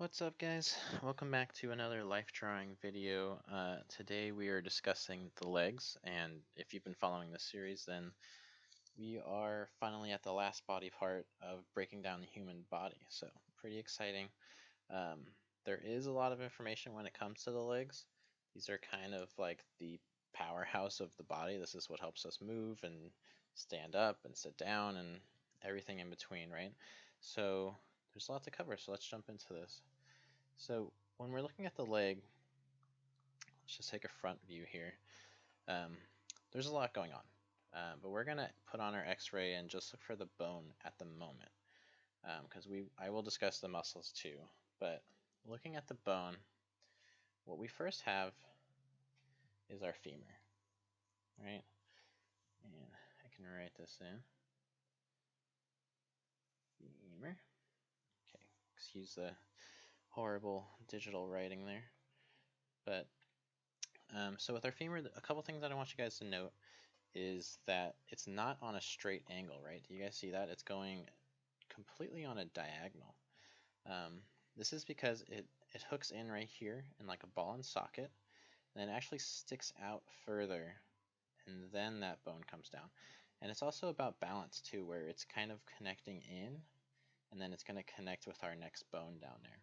What's up, guys? Welcome back to another life drawing video. Today we are discussing the legs, and if you've been following this series, then we are finally at the last body part of breaking down the human body, so pretty exciting. Um, there is a lot of information when it comes to the legs. These are kind of like the powerhouse of the body. This is what helps us move and stand up and sit down and everything in between, right? So there's a lot to cover, so let's jump into this. So when we're looking at the leg, let's just take a front view here. Um, there's a lot going on, but we're gonna put on our X-ray and just look for the bone at the moment, because I will discuss the muscles too. But looking at the bone, what we first have is our femur, right? And I can write this in. Femur. Okay, excuse the horrible digital writing there. But so with our femur, a couple things that I want you guys to note is that it's not on a straight angle, right? Do you guys see that? It's going completely on a diagonal. This is because it hooks in right here in like a ball and socket, and it actually sticks out further, and then that bone comes down. And it's also about balance too, where it's kind of connecting in, and then it's going to connect with our next bone down there.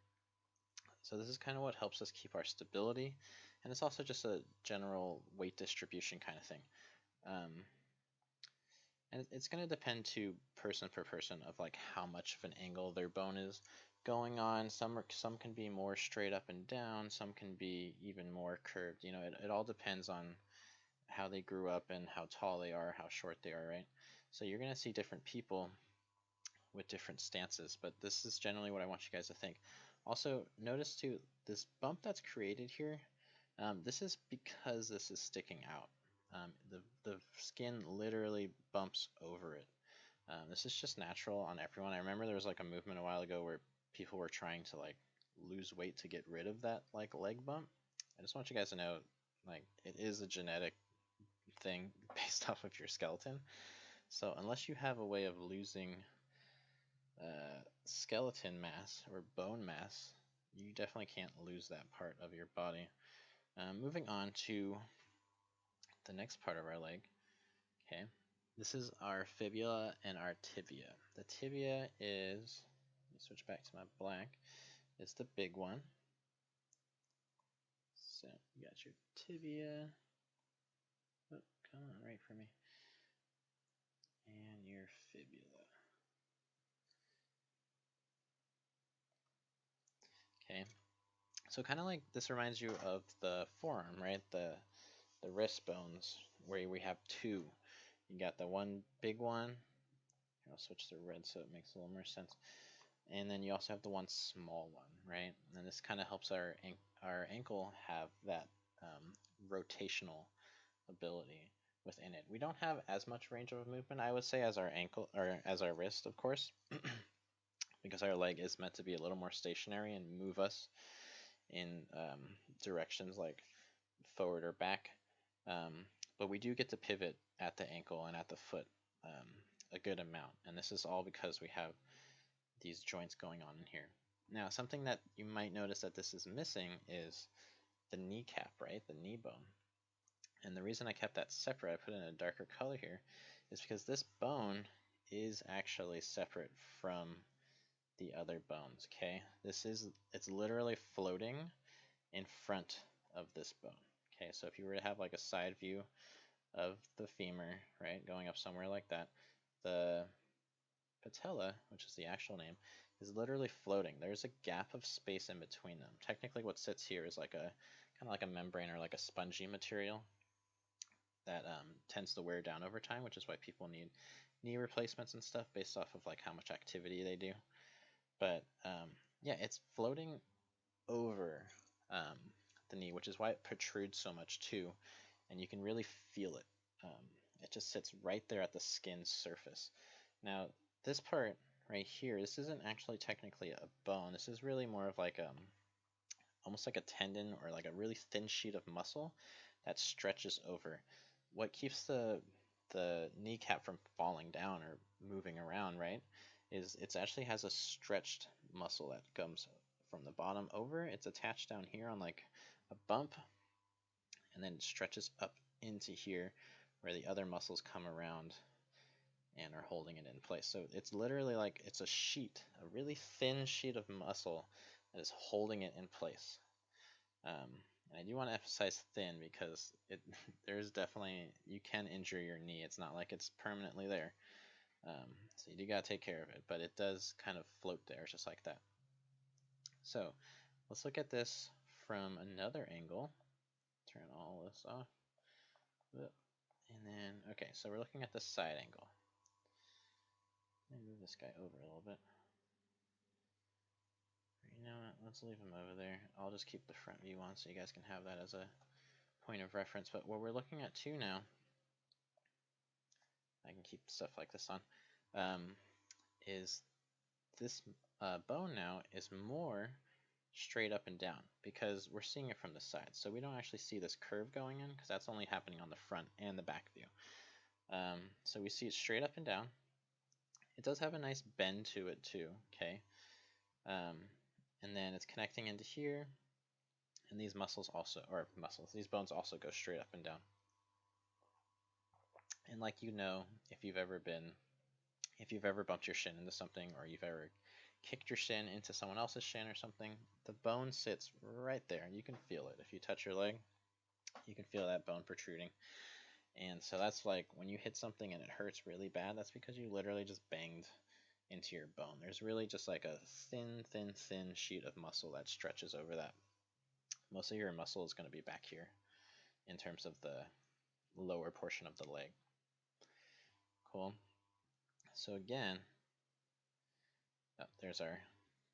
So this is kind of what helps us keep our stability, and it's also just a general weight distribution kind of thing. And it's going to depend to person per person of like how much of an angle their bone is going on. Some can be more straight up and down. Some can be even more curved. You know, it all depends on how they grew up and how tall they are, how short they are, right? So you're going to see different people with different stances, but this is generally what I want you guys to think. Also, notice too, this bump that's created here, this is because this is sticking out. The skin literally bumps over it. This is just natural on everyone. I remember there was like a movement a while ago where people were trying to like lose weight to get rid of that like leg bump. I just want you guys to know, like, it is a genetic thing based off of your skeleton. So unless you have a way of losing skeleton mass or bone mass, you definitely can't lose that part of your body. Moving on to the next part of our leg. Okay, this is our fibula and our tibia. The tibia is, let me switch back to my black, is the big one. So you got your tibia. Oh, come on, right for me. And your fibula. Okay, so kind of like this reminds you of the forearm, right? The wrist bones where we have two. You got the one big one. I'll switch to red so it makes a little more sense. And then you also have the one small one, right? And this kind of helps our ankle have that rotational ability within it. We don't have as much range of movement, I would say, as our ankle or as our wrist, of course, because our leg is meant to be a little more stationary and move us in directions like forward or back. But we do get to pivot at the ankle and at the foot a good amount, and this is all because we have these joints going on in here. Now, something that you might notice that this is missing is the kneecap, right? The knee bone. And the reason I kept that separate, I put in a darker color here, is because this bone is actually separate from the other bones, okay? It's literally floating in front of this bone. Okay, so if you were to have like a side view of the femur, right, going up somewhere like that, the patella, which is the actual name, is literally floating. There's a gap of space in between them. Technically what sits here is like a kind of like a membrane or like a spongy material that tends to wear down over time, which is why people need knee replacements and stuff based off of like how much activity they do. But yeah, it's floating over the knee, which is why it protrudes so much too, and you can really feel it. It just sits right there at the skin surface. Now, this part right here, this isn't actually technically a bone. This is really more of like almost like a tendon or like a really thin sheet of muscle that stretches over. What keeps the kneecap from falling down or moving around, right, is it actually has a stretched muscle that comes from the bottom over. It's attached down here on like a bump, and then it stretches up into here where the other muscles come around and are holding it in place. So it's literally like it's a sheet, a really thin sheet of muscle that is holding it in place. And I do want to emphasize thin because there's definitely, you can injure your knee. It's not like it's permanently there. So you do got to take care of it, but it does kind of float there just like that. So let's look at this from another angle. Turn all this off. And then, okay, so we're looking at the side angle. Let me move this guy over a little bit. You know what, let's leave him over there. I'll just keep the front view on so you guys can have that as a point of reference. But what we're looking at too now, I can keep stuff like this on, is this bone now is more straight up and down because we're seeing it from the side. So we don't actually see this curve going in because that's only happening on the front and the back view. So we see it straight up and down. It does have a nice bend to it too, okay? And then it's connecting into here, and these muscles also, or muscles, these bones also go straight up and down. And like you know, if you've ever bumped your shin into something, or you've ever kicked your shin into someone else's shin or something, the bone sits right there, and you can feel it. If you touch your leg, you can feel that bone protruding. And so that's like when you hit something and it hurts really bad, that's because you literally just banged into your bone. There's really just like a thin sheet of muscle that stretches over that. Most of your muscle is going to be back here in terms of the lower portion of the leg. Cool. So again, there's our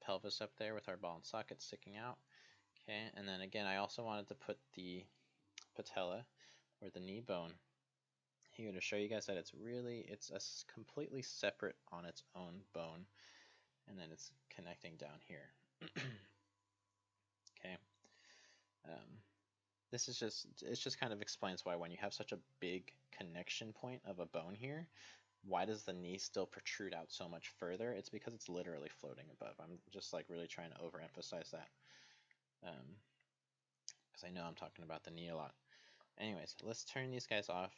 pelvis up there with our ball and socket sticking out. Okay, and then again, I also wanted to put the patella or the knee bone here to show you guys that it's a completely separate on its own bone, and then it's connecting down here. Okay. This is just kind of explains why when you have such a big connection point of a bone here, why does the knee still protrude out so much further? It's because it's literally floating above. I'm just like really trying to overemphasize that, because I know I'm talking about the knee a lot. Anyways, let's turn these guys off.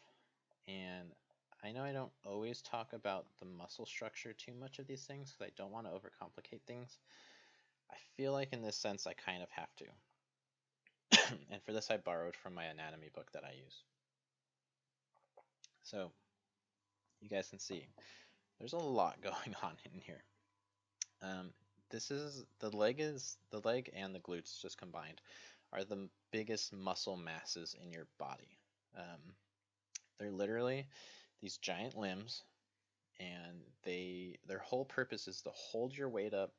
And I know I don't always talk about the muscle structure too much of these things because I don't want to overcomplicate things. I feel like in this sense I kind of have to. And for this I borrowed from my anatomy book that I use. So you guys can see there's a lot going on in here. This is the leg and the glutes just combined are the biggest muscle masses in your body. They're literally these giant limbs, and their whole purpose is to hold your weight up,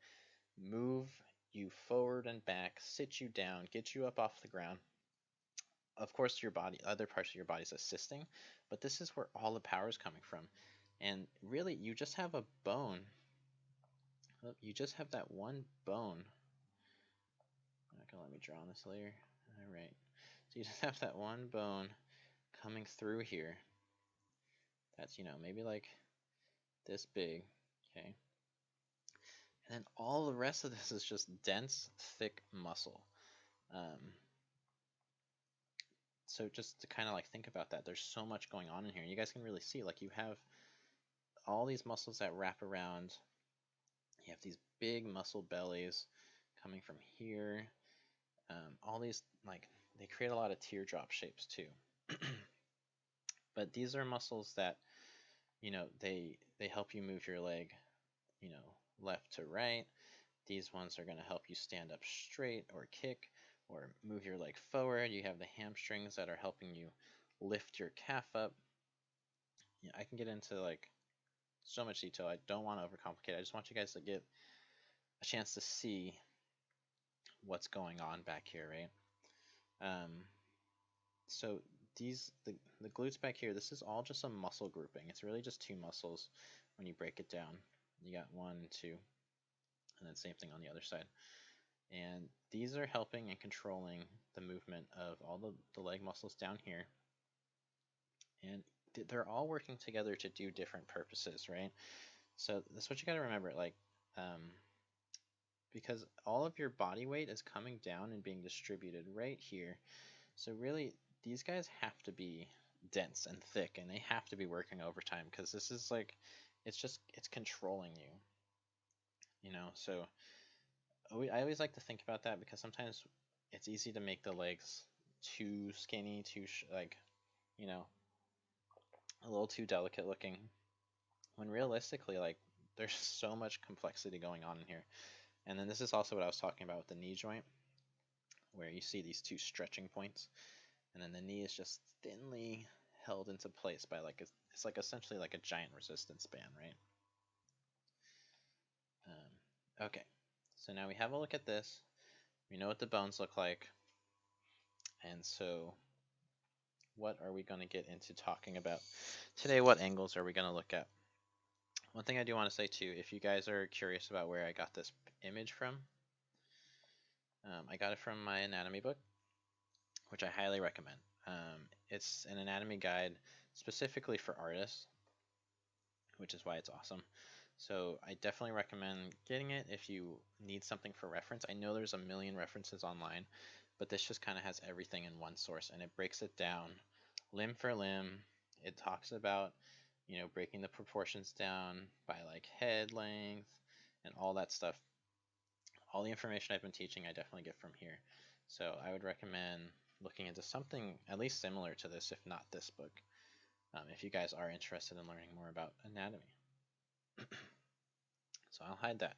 move you forward and back, sit you down, get you up off the ground. Of course, your body, other parts of your body is assisting, but this is where all the power is coming from. And really, you just have a bone. You just have that one bone. Not gonna let me draw on this layer. All right. So you just have that one bone coming through here. That's, maybe like this big. Okay. And then all the rest of this is just dense, thick muscle. So just to kind of like think about that, there's so much going on in here. You guys can really see, like, you have all these muscles that wrap around. You have these big muscle bellies coming from here. All these, like, they create a lot of teardrop shapes too. But these are muscles that, they help you move your leg, left to right. These ones are going to help you stand up straight or kick or move your leg forward. You have the hamstrings that are helping you lift your calf up. I can get into like so much detail. I don't want to overcomplicate. I just want you guys to get a chance to see what's going on back here, right? So the glutes back here, this is all just a muscle grouping. It's really just two muscles when you break it down. You got 1 and 2, and then same thing on the other side. And these are helping and controlling the movement of all the leg muscles down here. And they're all working together to do different purposes, right? So that's what you got to remember. Like, because all of your body weight is coming down and being distributed right here. So really, these guys have to be dense and thick, and they have to be working overtime because this is like, it's controlling you, you know. So I always like to think about that because sometimes it's easy to make the legs too skinny, like, you know, a little too delicate looking. When realistically, like, there's so much complexity going on in here. And then this is also what I was talking about with the knee joint, where you see these two stretching points, and then the knee is just thinly held into place by like it's like essentially like a giant resistance band, right? Okay, so now we have a look at this. We know what the bones look like, and so what are we going to get into talking about today? What angles are we going to look at? One thing I do want to say too, if you guys are curious about where I got this image from, I got it from my anatomy book, which I highly recommend. It's an anatomy guide specifically for artists, which is why it's awesome. So I definitely recommend getting it if you need something for reference. I know there's a million references online, but this just kind of has everything in one source, and it breaks it down limb for limb. It talks about, you know, breaking the proportions down by like head length and all that stuff. All the information I've been teaching I definitely get from here. So I would recommend looking into something at least similar to this, if not this book, if you guys are interested in learning more about anatomy. So I'll hide that,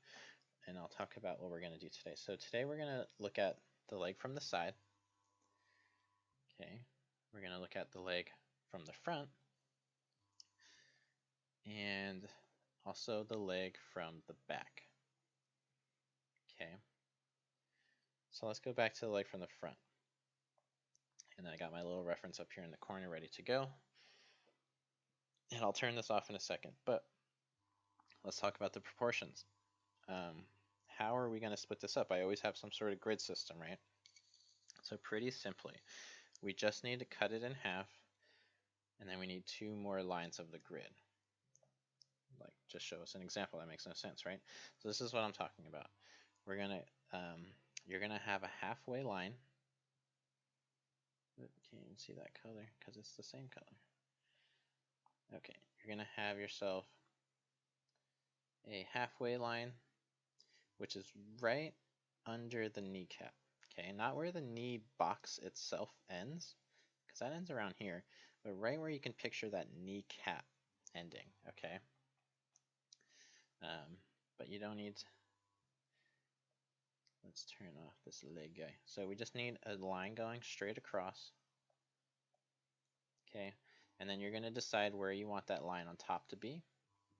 and I'll talk about what we're going to do today. So today we're going to look at the leg from the side. Okay, we're going to look at the leg from the front, and also the leg from the back. Okay, so let's go back to the leg from the front. And then I got my little reference up here in the corner ready to go. And I'll turn this off in a second, but let's talk about the proportions. How are we going to split this up? I always have some sort of grid system, right? So pretty simply, we just need to cut it in half, and then we need two more lines of the grid. Like, just show us an example. That makes no sense, right? So this is what I'm talking about. We're gonna, you're gonna have a halfway line. Can't even see that color because it's the same color. Okay, you're gonna have yourself a halfway line, which is right under the kneecap. Okay, not where the knee box itself ends, because that ends around here, but right where you can picture that kneecap ending. Okay, but you don't need. Let's turn off this leg guy. So we just need a line going straight across. Okay, and then you're going to decide where you want that line on top to be.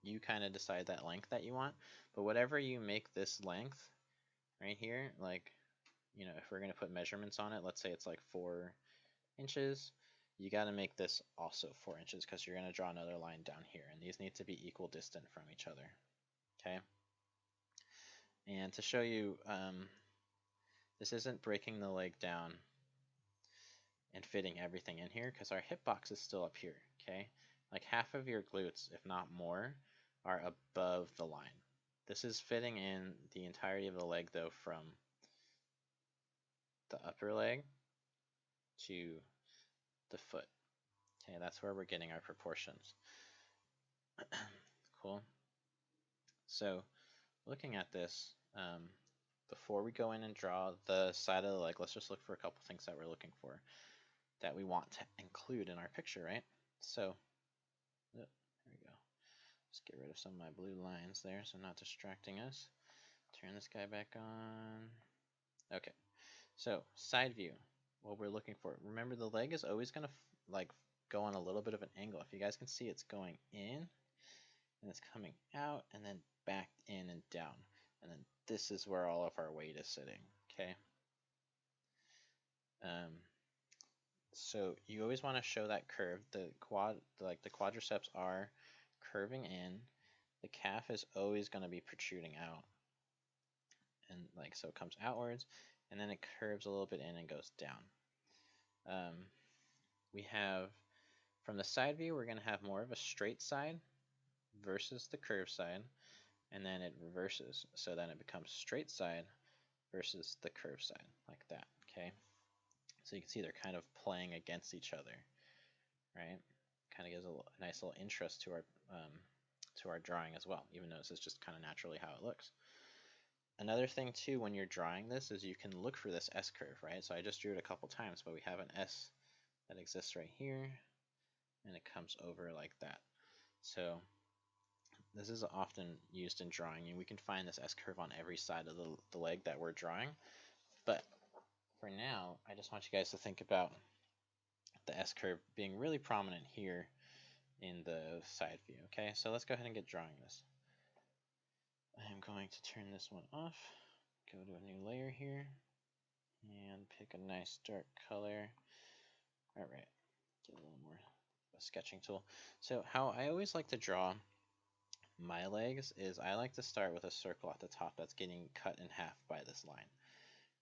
You kind of decide that length that you want, but whatever you make this length right here, like, you know, if we're going to put measurements on it, let's say it's like 4 inches, you got to make this also 4 inches because you're going to draw another line down here, and these need to be equal distant from each other. Okay, and to show you, this isn't breaking the leg down and fitting everything in here because our hip box is still up here. Okay, like half of your glutes, if not more, are above the line. This is fitting in the entirety of the leg though, from the upper leg to the foot. Okay, that's where we're getting our proportions. Cool. So looking at this, before we go in and draw the side of the leg, let's just look for a couple things that we're looking for that we want to include in our picture, right? So, there we go. Just get rid of some of my blue lines there so not distracting us. Turn this guy back on. Okay, so side view, what we're looking for. Remember, the leg is always going to like go on a little bit of an angle. If you guys can see, it's going in, and it's coming out, and then back in and down. And then this is where all of our weight is sitting, okay? So you always want to show that curve. The quadriceps are curving in. The calf is always going to be protruding out. And like, so it comes outwards, and then it curves a little bit in and goes down. We have, from the side view, we're going to have more of a straight side versus the curved side. and then it reverses. So then it becomes straight side versus the curved side, like that, okay? So you can see they're kind of playing against each other, right? Kind of gives a nice little interest to our drawing as well, even though this is just kind of naturally how it looks. Another thing too, when you're drawing this, is you can look for this S curve, right? So I just drew it a couple times, but we have an S that exists right here, and it comes over like that. So this is often used in drawing, and we can find this S curve on every side of the leg that we're drawing. But for now, I just want you guys to think about the S curve being really prominent here in the side view. Okay, so let's go ahead and get drawing this. I'm going to turn this one off, go to a new layer here, and pick a nice dark color. All right, get a little more of a sketching tool. So how I always like to draw my legs is I like to start with a circle at the top that's getting cut in half by this line.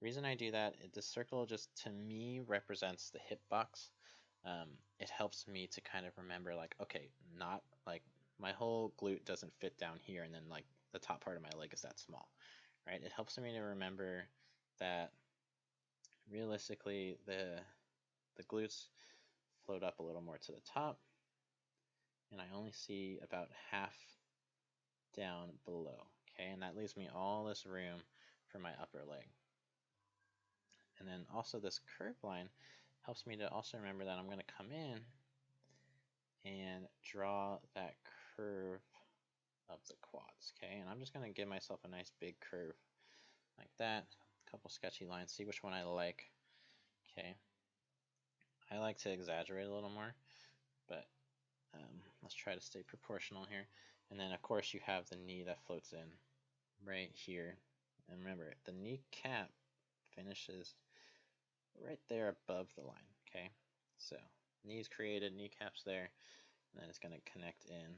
Reason I do that, this circle just to me represents the hip box. It helps me to kind of remember, like, okay, not like my whole glute doesn't fit down here, and then like the top part of my leg is that small, right? It helps me to remember that realistically the glutes float up a little more to the top, and I only see about half down below, okay? And that leaves me all this room for my upper leg. And then also this curve line helps me to also remember that I'm going to come in and draw that curve of the quads, okay? And I'm just going to give myself a nice big curve like that, a couple sketchy lines, see which one I like, okay? I like to exaggerate a little more, but let's try to stay proportional here. And then of course you have the knee that floats in right here. And remember, the kneecap finishes right there above the line, okay? So knees created, kneecaps there, and then it's going to connect in.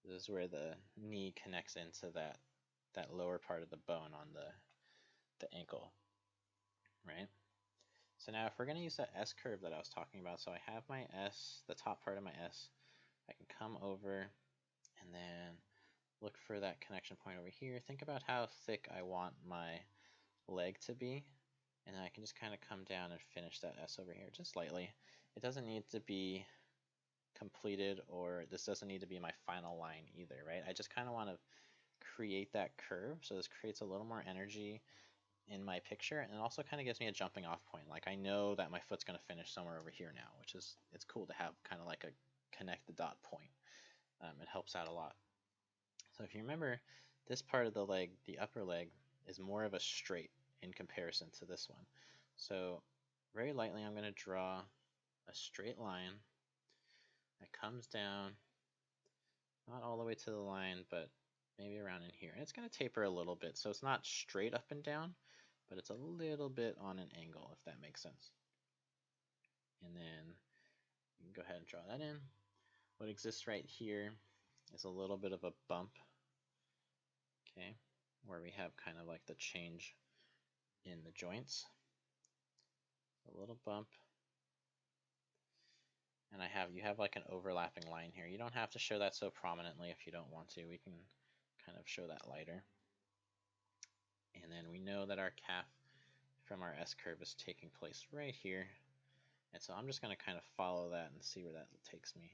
This is where the knee connects into that lower part of the bone on the ankle, right? So now if we're going to use that S curve that I was talking about, so I have my S, the top part of my S, I can come over and then look for that connection point over here. Think about how thick I want my leg to be, and then I can just kind of come down and finish that S over here just slightly. It doesn't need to be completed, or this doesn't need to be my final line either, right? I just kind of want to create that curve, so this creates a little more energy in my picture, and it also kind of gives me a jumping off point. Like I know that my foot's going to finish somewhere over here now, which is, it's cool to have kind of like a connect the dot point. It helps out a lot. So if you remember, this part of the leg, the upper leg, is more of a straight in comparison to this one. So very lightly I'm going to draw a straight line that comes down, not all the way to the line, but maybe around in here. And it's going to taper a little bit, so it's not straight up and down, but it's a little bit on an angle, if that makes sense. And then you can go ahead and draw that in. What exists right here is a little bit of a bump, okay, where we have kind of like the change in the joints. A little bump. And you have like an overlapping line here. You don't have to show that so prominently if you don't want to. We can kind of show that lighter. And then we know that our calf from our S curve is taking place right here. And so I'm just going to kind of follow that and see where that takes me.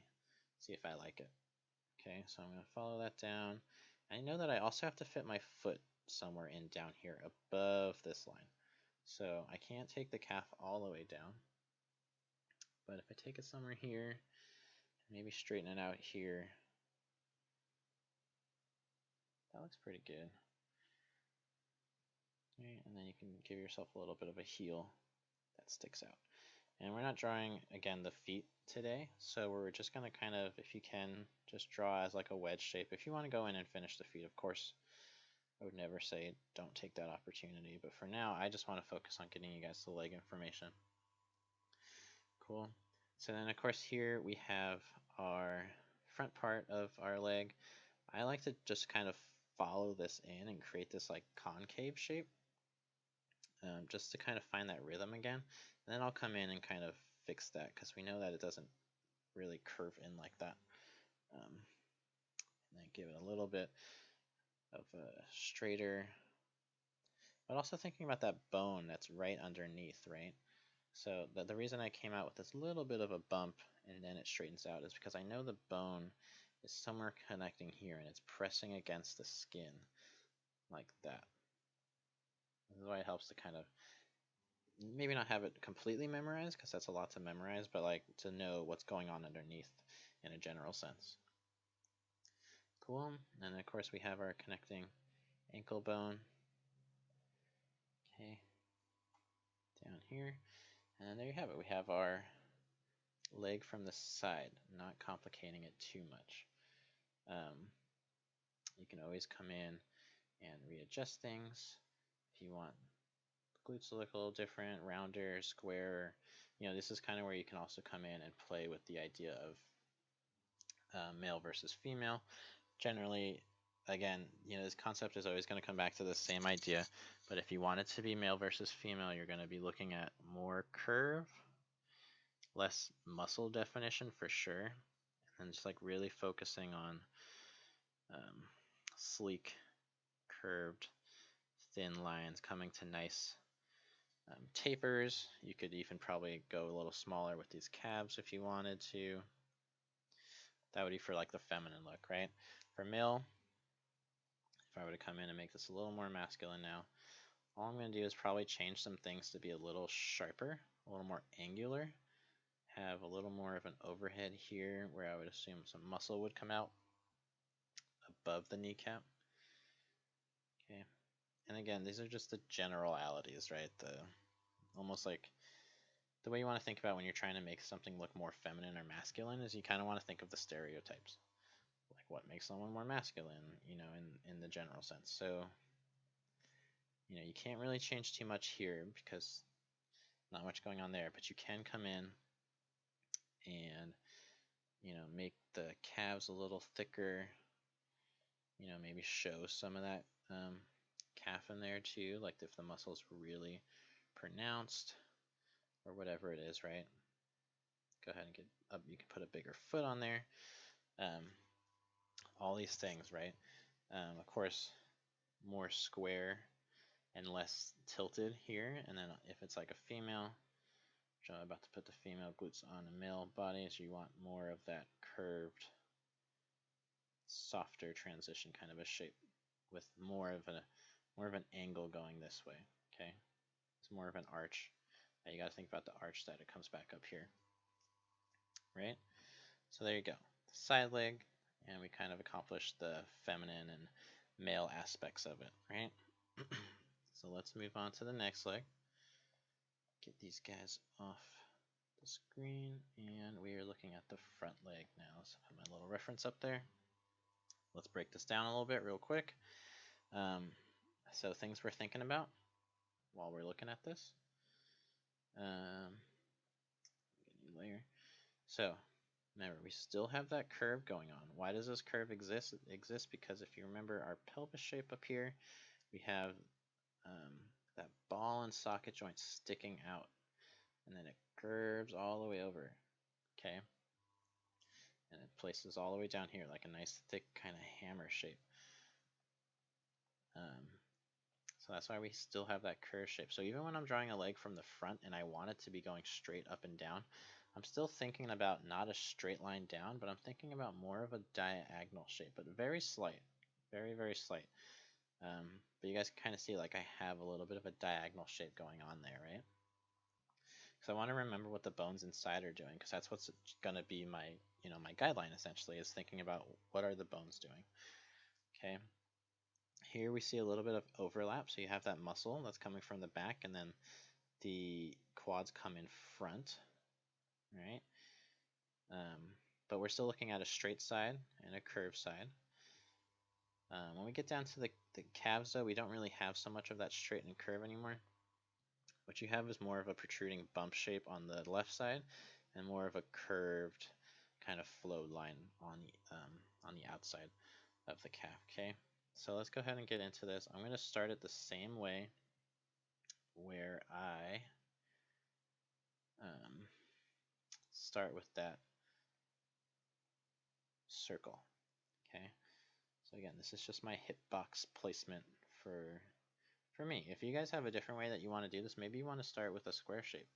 See if I like it. Okay, so I'm going to follow that down. I know that I also have to fit my foot somewhere in down here above this line. So I can't take the calf all the way down. But if I take it somewhere here, maybe straighten it out here, that looks pretty good. Right, and then you can give yourself a little bit of a heel that sticks out. And we're not drawing, again, the feet today, so we're just going to kind of, if you can, just draw as like a wedge shape. If you want to go in and finish the feet, of course, I would never say don't take that opportunity, but for now, I just want to focus on getting you guys the leg information. Cool. So then, of course, here we have our front part of our leg. I like to just kind of follow this in and create this like concave shape, just to kind of find that rhythm again. And then I'll come in and kind of fix that, because we know that it doesn't really curve in like that. and give it a little bit of a straighter, but also thinking about that bone that's right underneath, right? So the reason I came out with this little bit of a bump and then it straightens out is because I know the bone is somewhere connecting here and it's pressing against the skin like that. This is why it helps to kind of maybe not have it completely memorized, because that's a lot to memorize, but like to know what's going on underneath in a general sense. Cool. And of course we have our connecting ankle bone. Okay. Down here. And there you have it. We have our leg from the side, not complicating it too much. You can always come in and readjust things if you want. Glutes look a little different, rounder, square. This is kind of where you can also come in and play with the idea of male versus female. Generally, again, this concept is always going to come back to the same idea, but if you want it to be male versus female, you're going to be looking at more curve, less muscle definition for sure, and just like really focusing on sleek, curved, thin lines coming to nice tapers. You could even probably go a little smaller with these calves if you wanted to. That would be for like the feminine look, right? For male, if I were to come in and make this a little more masculine now, all I'm going to do is probably change some things to be a little sharper, a little more angular, have a little more of an overhead here where I would assume some muscle would come out above the kneecap. Okay, and again, these are just the generalities, right? Almost like the way you want to think about when you're trying to make something look more feminine or masculine is you kind of want to think of the stereotypes, like what makes someone more masculine, in the general sense. So, you can't really change too much here because not much going on there, but you can come in and make the calves a little thicker, maybe show some of that calf in there too, like if the muscle's really pronounced or whatever it is, right? Go ahead and get up. You can put a bigger foot on there. All these things, right? Of course, more square and less tilted here. And then if it's like a female, which I'm about to put the female glutes on a male body, so you want more of that curved, softer transition kind of a shape with more of an angle going this way. Okay, it's more of an arch. Now you got to think about the arch that it comes back up here, right? So there you go, side leg, and we kind of accomplished the feminine and male aspects of it, right? So let's move on to the next leg. Get these guys off the screen, and we are looking at the front leg now. So I put my little reference up there. Let's break this down a little bit real quick. So things we're thinking about while we're looking at this. New layer. So remember, we still have that curve going on. Why does this curve exist? It exists because if you remember our pelvis shape up here, we have that ball and socket joint sticking out, and then it curves all the way over, okay? And it places all the way down here like a nice thick kind of hammer shape. So that's why we still have that curve shape. So even when I'm drawing a leg from the front and I want it to be going straight up and down, I'm still thinking about not a straight line down, but I'm thinking about more of a diagonal shape, but very slight, very, very slight. But you guys can kind of see like I have a little bit of a diagonal shape going on there, right? Because I want to remember what the bones inside are doing, because that's what's going to be my, my guideline essentially, is thinking about what are the bones doing. Okay. Here we see a little bit of overlap, so you have that muscle that's coming from the back, and then the quads come in front, right? But we're still looking at a straight side and a curved side. When we get down to the calves, though, we don't really have so much of that straight and curve anymore. What you have is more of a protruding bump shape on the left side, and more of a curved kind of flow line on the outside of the calf. Okay, so let's go ahead and get into this. I'm going to start it the same way, where I start with that circle. Okay, So again, this is just my hitbox placement for me. If you guys have a different way that you want to do this, maybe you want to start with a square shape.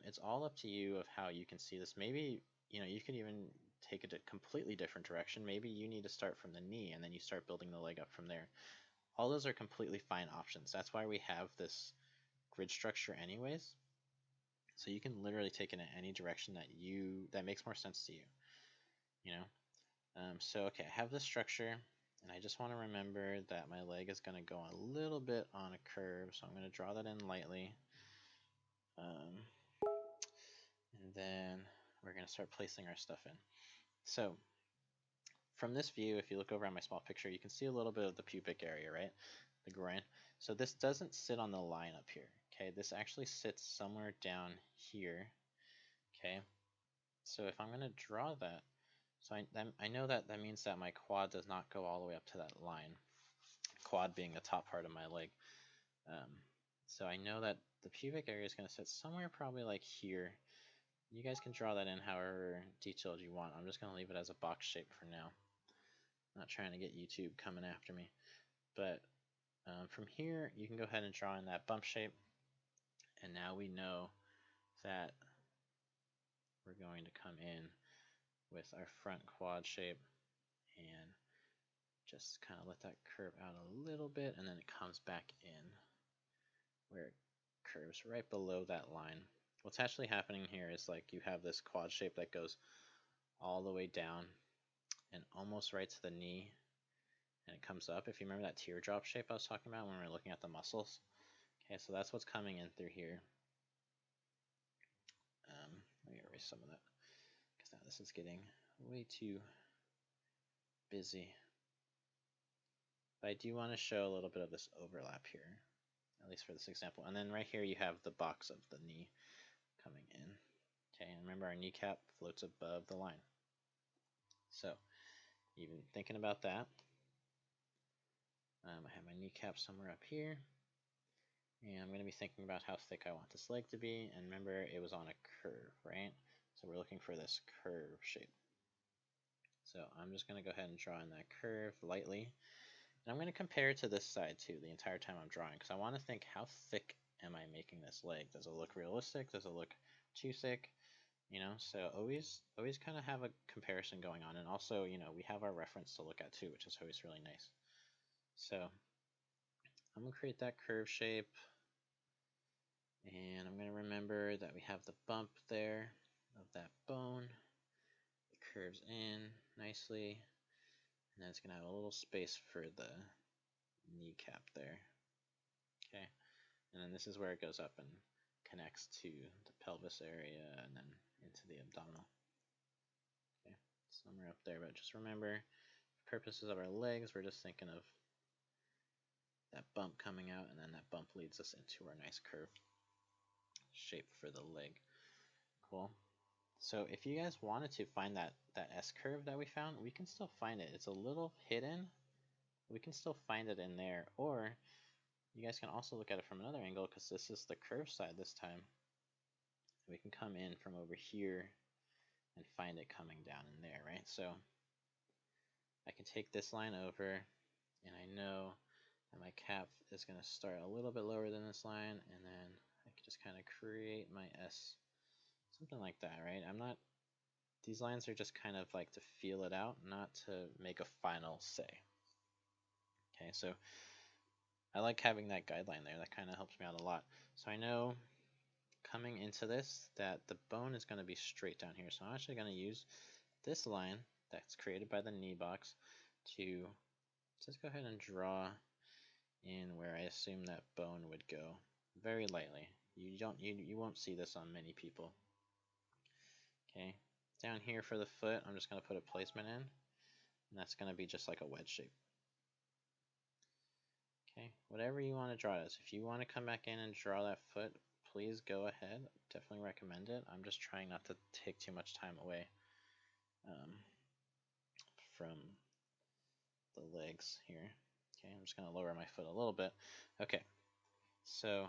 It's all up to you of how you can see this. Maybe you could even take it a completely different direction. Maybe you need to start from the knee and then you start building the leg up from there. All those are completely fine options. That's why we have this grid structure anyways. So you can literally take it in any direction that makes more sense to you. So okay, I have this structure, and I just want to remember that my leg is going to go a little bit on a curve, so I'm going to draw that in lightly. And then we're going to start placing our stuff in. So from this view, if you look over at my small picture, you can see a little bit of the pubic area, right? The groin. So this doesn't sit on the line up here, okay? This actually sits somewhere down here, okay? So if I'm going to draw that, so I know that means that my quad does not go all the way up to that line, quad being the top part of my leg. So I know that the pubic area is going to sit somewhere probably like here. You guys can draw that in however detailed you want. I'm just going to leave it as a box shape for now. Not trying to get YouTube coming after me. But from here, you can go ahead and draw in that bump shape. And now we know that we're going to come in with our front quad shape and just kind of let that curve out a little bit, and then it comes back in where it curves right below that line. What's actually happening here is like you have this quad shape that goes all the way down and almost right to the knee, and it comes up. If you remember that teardrop shape I was talking about when we were looking at the muscles, okay, so that's what's coming in through here. Let me erase some of that because now this is getting way too busy. But I do want to show a little bit of this overlap here, at least for this example. And then right here you have the box of the knee coming in. Okay, and remember our kneecap floats above the line. So, even thinking about that, I have my kneecap somewhere up here. And I'm going to be thinking about how thick I want this leg to be. And remember, it was on a curve, right? So we're looking for this curve shape. So I'm just going to go ahead and draw in that curve lightly. And I'm going to compare it to this side too the entire time I'm drawing, because I want to think, how thick am I making this leg? Does it look realistic? Does it look too thick? So always kind of have a comparison going on. And also, we have our reference to look at too, which is always really nice. So I'm going to create that curve shape. And I'm going to remember that we have the bump there of that bone. It curves in nicely. And then it's going to have a little space for the kneecap there. Okay. And then this is where it goes up and connects to the pelvis area and then into the abdominal. Okay. Somewhere up there. But just remember, for purposes of our legs, we're just thinking of that bump coming out, and then that bump leads us into our nice curve shape for the leg. Cool. So if you guys wanted to find that S curve that we found, we can still find it. It's a little hidden. We can still find it in there. Or you guys can also look at it from another angle, because this is the curve side this time. We can come in from over here and find it coming down in there, right? So I can take this line over, and I know that my cap is going to start a little bit lower than this line, and then I can just kind of create my S, something like that, right? These lines are just kind of like to feel it out, not to make a final say. Okay, so I like having that guideline there. That kind of helps me out a lot. So I know coming into this that the bone is going to be straight down here. So I'm actually going to use this line that's created by the knee box to just go ahead and draw in where I assume that bone would go, very lightly. You won't see this on many people. Okay, down here for the foot, I'm just going to put a placement in, and that's going to be just like a wedge shape. Okay, whatever you want to draw it as. If you want to come back in and draw that foot, please go ahead. Definitely recommend it. I'm just trying not to take too much time away from the legs here. Okay, I'm just going to lower my foot a little bit. Okay, so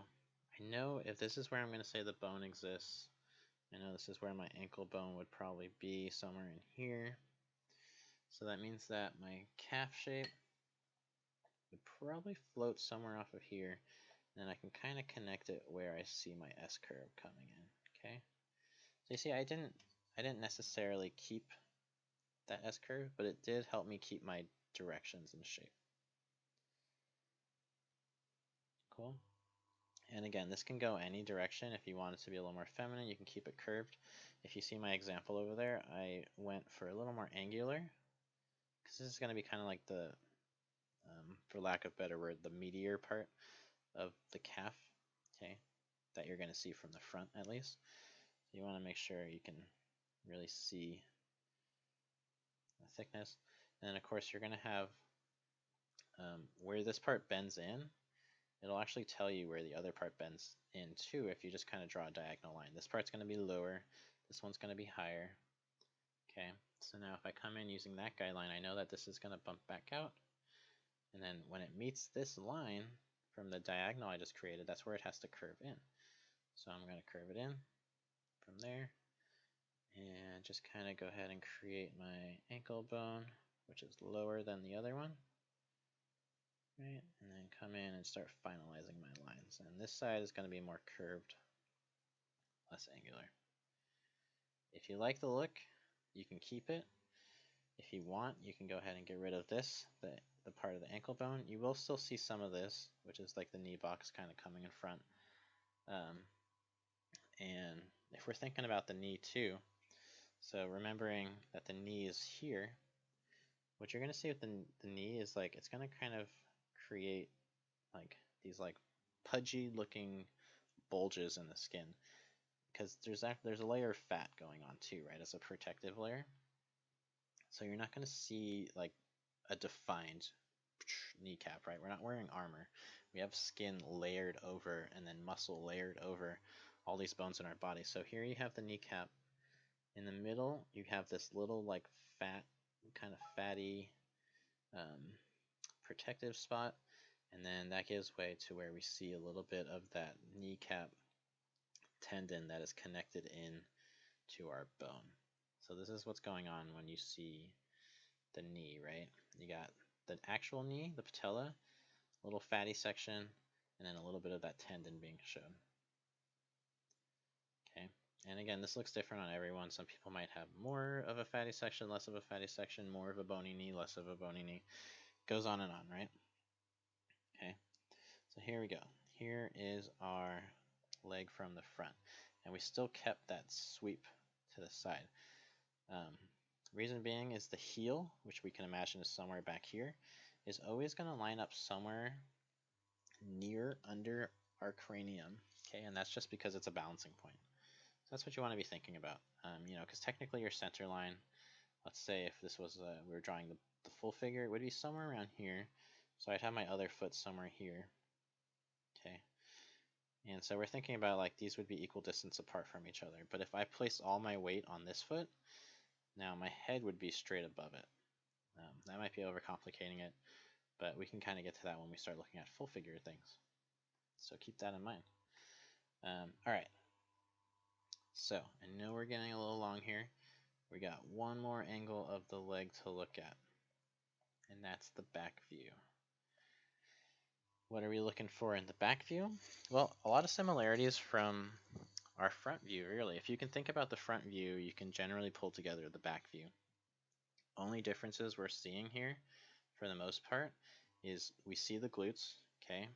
I know if this is where I'm going to say the bone exists, I know this is where my ankle bone would probably be, somewhere in here. So that means that my calf shape would probably float somewhere off of here, and I can kind of connect it where I see my S curve coming in. Okay. So you see, I didn't necessarily keep that S curve, but it did help me keep my directions and shape. Cool. And again, this can go any direction. If you want it to be a little more feminine, you can keep it curved. If you see my example over there, I went for a little more angular, because this is going to be kind of like the, for lack of a better word, the meatier part of the calf, okay, that you're going to see from the front at least. So you want to make sure you can really see the thickness. And then of course you're going to have where this part bends in, it'll actually tell you where the other part bends in too if you just kind of draw a diagonal line. This part's going to be lower, this one's going to be higher. Okay, so now if I come in using that guideline, I know that this is going to bump back out, and then when it meets this line from the diagonal I just created, that's where it has to curve in. So I'm going to curve it in from there, and just kind of go ahead and create my ankle bone, which is lower than the other one. Right, and then come in and start finalizing my lines. And this side is going to be more curved, less angular. If you like the look, you can keep it. If you want, you can go ahead and get rid of this, the part of the ankle bone. You will still see some of this, which is like the knee box kind of coming in front. And if we're thinking about the knee too, so remembering that the knee is here, what you're going to see with the knee is like it's going to kind of create like these like pudgy looking bulges in the skin, because there's a layer of fat going on too, right, as a protective layer. So you're not going to see like a defined kneecap, right? We're not wearing armor. We have skin layered over and then muscle layered over all these bones in our body. So here you have the kneecap. In the middle, you have this little like fat, kind of fatty protective spot, and then that gives way to where we see a little bit of that kneecap tendon that is connected in to our bone. So this is what's going on when you see the knee, right? You got the actual knee, the patella, a little fatty section, and then a little bit of that tendon being shown. Okay, and again, this looks different on everyone. Some people might have more of a fatty section, less of a fatty section, more of a bony knee, less of a bony knee. Goes on and on, right? Okay, so here we go. Here is our leg from the front, and we still kept that sweep to the side. Reason being is the heel, which we can imagine is somewhere back here, is always going to line up somewhere near under our cranium, okay, and that's just because it's a balancing point. So that's what you want to be thinking about, you know, because technically your center line, let's say if this was, we were drawing the full figure, it would be somewhere around here, so I'd have my other foot somewhere here, okay, and so we're thinking about like these would be equal distance apart from each other, but if I place all my weight on this foot, now my head would be straight above it. That might be overcomplicating it, but we can kind of get to that when we start looking at full figure things. So keep that in mind. All right. So I know we're getting a little long here. We got one more angle of the leg to look at, and that's the back view. What are we looking for in the back view? Well, a lot of similarities from our front view, really. If you can think about the front view, you can generally pull together the back view. Only differences we're seeing here, for the most part, is we see the glutes, okay,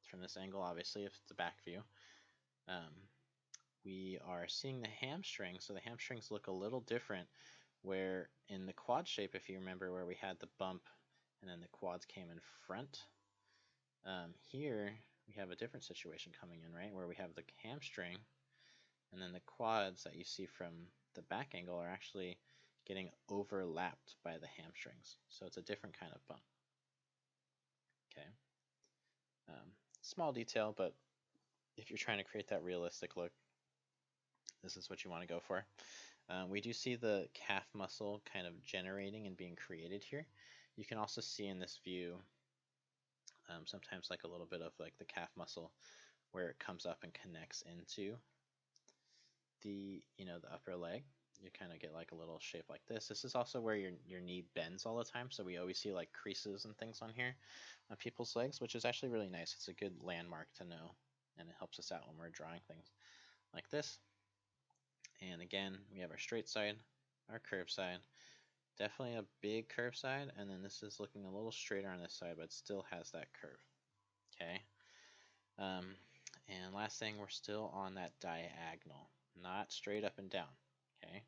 from this angle, obviously, if it's the back view. We are seeing the hamstrings, so the hamstrings look a little different, where in the quad shape, if you remember where we had the bump and then the quads came in front, here we have a different situation coming in, right, where we have the hamstring and then the quads that you see from the back angle are actually getting overlapped by the hamstrings. So it's a different kind of bump. Okay. Small detail, but if you're trying to create that realistic look, this is what you want to go for. We do see the calf muscle kind of generating and being created here. You can also see in this view sometimes like a little bit of like the calf muscle where it comes up and connects into the, you know, the upper leg. you kind of get like a little shape like this. This is also where your knee bends all the time, so we always see like creases and things on here on people's legs, which is actually really nice. It's a good landmark to know, and it helps us out when we're drawing things like this. And again, we have our straight side, our curved side, definitely a big curved side, and then this is looking a little straighter on this side, but still has that curve. Okay. And last thing, we're still on that diagonal, not straight up and down. Okay.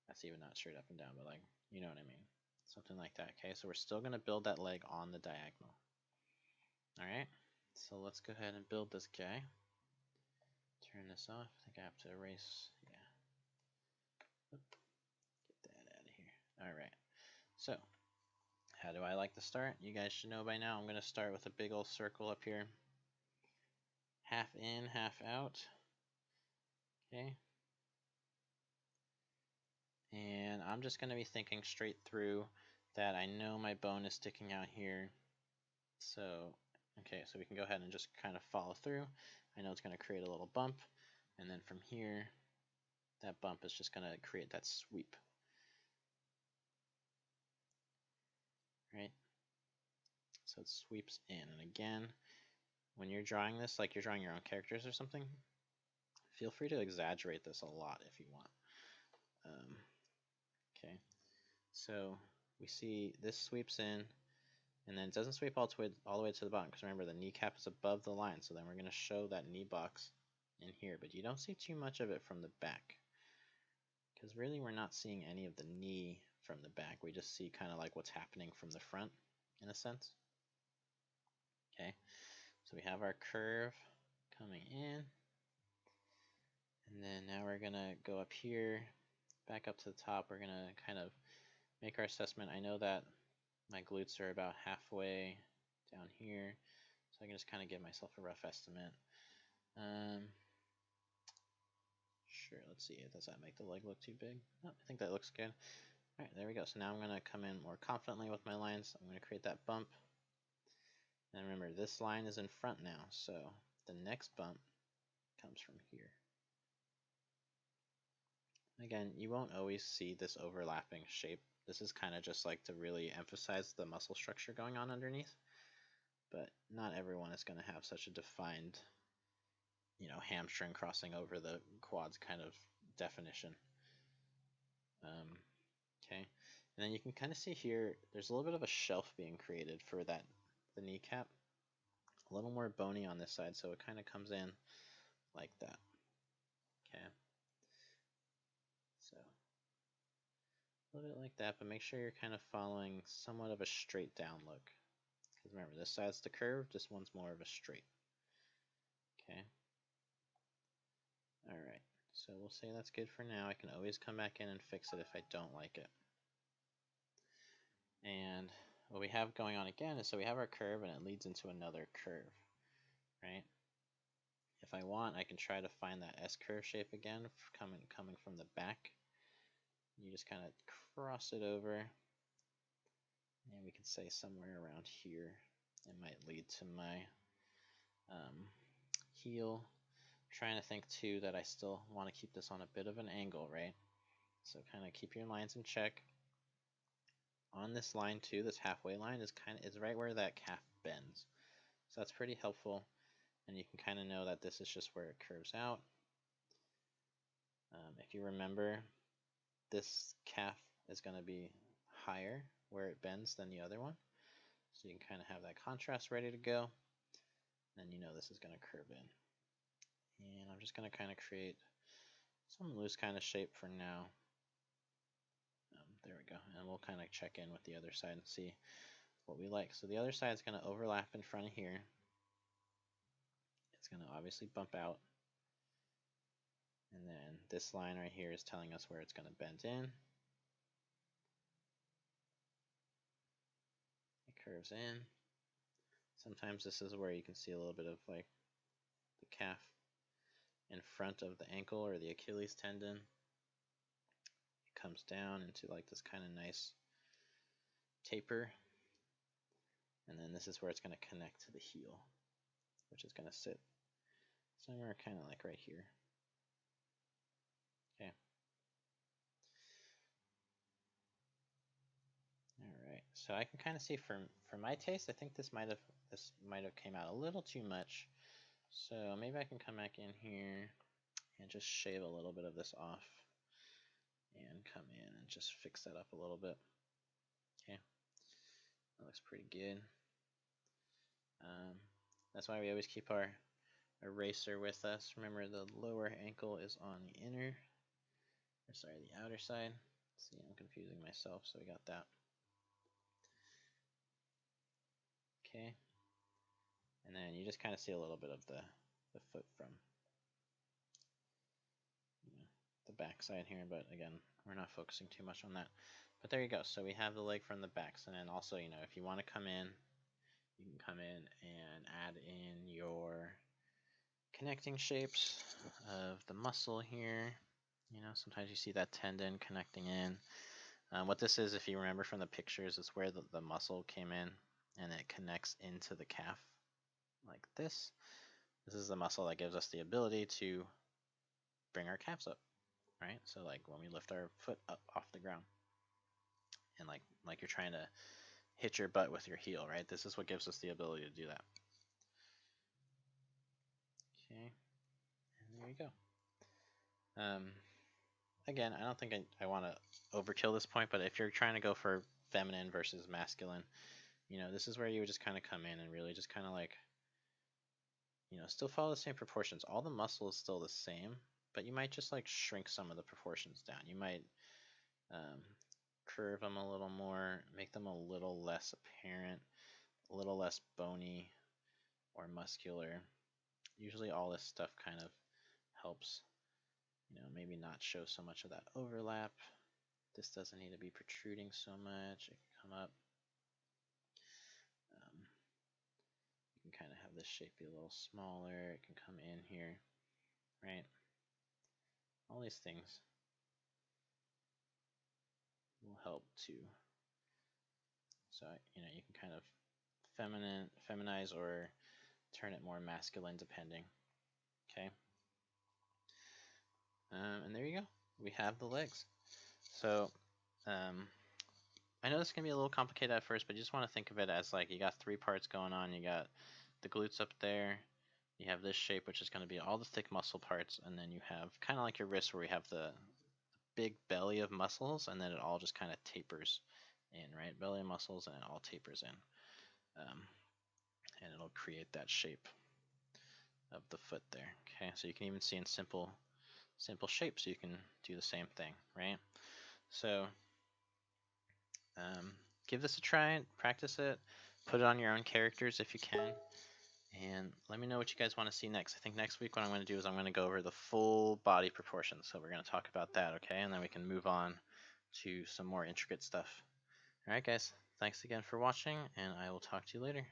That's even not straight up and down, but like, you know what I mean. Something like that. Okay. So we're still going to build that leg on the diagonal. All right. So let's go ahead and build this guy. Turn this off. I think I have to erase. Yeah. Get that out of here. All right. So how do I like to start? You guys should know by now. I'm going to start with a big old circle up here. Half in, half out. Okay. And I'm just going to be thinking straight through that I know my bone is sticking out here. So, okay, so we can go ahead and just kind of follow through. I know it's going to create a little bump. And then from here, that bump is just going to create that sweep. Right? So it sweeps in. And again, when you're drawing this, like you're drawing your own characters or something, feel free to exaggerate this a lot if you want. Okay, so we see this sweeps in, and then it doesn't sweep all the way to the bottom, because remember the kneecap is above the line, so then we're going to show that knee box in here, but you don't see too much of it from the back, because really we're not seeing any of the knee from the back. We just see kind of like what's happening from the front, in a sense. Okay, so we have our curve coming in, and then now we're going to go up here, back up to the top. We're going to kind of make our assessment. I know that my glutes are about halfway down here, so I can just kind of give myself a rough estimate. Sure, let's see, does that make the leg look too big? Oh, I think that looks good. Alright, there we go. So now I'm going to come in more confidently with my lines. I'm going to create that bump. And remember, this line is in front now, so the next bump comes from here. Again, you won't always see this overlapping shape. This is kind of just like to really emphasize the muscle structure going on underneath. But not everyone is going to have such a defined, you know, hamstring crossing over the quads kind of definition. Okay, and then you can kind of see here, there's a little bit of a shelf being created for that, the kneecap. A little more bony on this side, so it kind of comes in like that. Okay, so a little bit like that, but make sure you're kind of following somewhat of a straight down look. Because remember, this side's the curve, this one's more of a straight. Okay. Alright, so we'll say that's good for now. I can always come back in and fix it if I don't like it. And what we have going on again is, so we have our curve and it leads into another curve, right? If I want, I can try to find that S-curve shape again, coming from the back. You just kind of cross it over, and we can say somewhere around here. It might lead to my heel. I'm trying to think too that I still want to keep this on a bit of an angle, right? So kind of keep your lines in check. On this line too, this halfway line is right where that calf bends. So that's pretty helpful, and you can kind of know that this is just where it curves out. If you remember, this calf is going to be higher where it bends than the other one. So you can kind of have that contrast ready to go. And you know this is going to curve in. And I'm just going to kind of create some loose kind of shape for now. There we go. And we'll kind of check in with the other side and see what we like. So the other side is going to overlap in front of here. It's going to obviously bump out. And then this line right here is telling us where it's going to bend in. It curves in. Sometimes this is where you can see a little bit of like the calf in front of the ankle or the Achilles tendon. It comes down into like this kind of nice taper. And then this is where it's going to connect to the heel, which is going to sit somewhere kind of like right here. Okay. So I can kind of see for my taste, I think this might have came out a little too much. So maybe I can come back in here and just shave a little bit of this off and come in and just fix that up a little bit. Okay, that looks pretty good. That's why we always keep our eraser with us. Remember, the lower ankle is on the inner, or sorry, the outer side. See, I'm confusing myself, so we got that. Okay, and then you just kind of see a little bit of the foot from the back side here, but again, we're not focusing too much on that. But there you go. So we have the leg from the backs, and then also, if you want to come in, you can come in and add in your connecting shapes of the muscle here. Sometimes you see that tendon connecting in. What this is, if you remember from the pictures, is where the muscle came in and it connects into the calf like this. This is the muscle that gives us the ability to bring our calves up, right? So like when we lift our foot up off the ground and like you're trying to hit your butt with your heel, right? This is what gives us the ability to do that. Okay, and there you go. Again, I don't think I want to overkill this point, but if you're trying to go for feminine versus masculine, this is where you would just kind of come in and really just kind of like, still follow the same proportions. All the muscle is still the same, but you might just like shrink some of the proportions down. You might curve them a little more, make them a little less apparent, a little less bony or muscular. Usually all this stuff kind of helps, maybe not show so much of that overlap. This doesn't need to be protruding so much. It can come up. You can kind of have this shape be a little smaller. It can come in here, right? All these things will help too. So, you can kind of feminize or turn it more masculine depending. Okay. And there you go. We have the legs. So, I know this can be a little complicated at first, but you just want to think of it as like you got 3 parts going on. You got the glutes up there. You have this shape, which is going to be all the thick muscle parts, and then you have kind of like your wrist where we have the big belly of muscles, and then it all just kind of tapers in, right? Belly of muscles, and it all tapers in. And it'll create that shape of the foot there. Okay, so you can even see in simple shapes, you can do the same thing, right? So give this a try, practice it, put it on your own characters if you can, and let me know what you guys want to see next. I think next week what I'm going to do is I'm going to go over the full body proportions, so we're going to talk about that, okay? And then we can move on to some more intricate stuff. Alright guys, thanks again for watching, and I will talk to you later.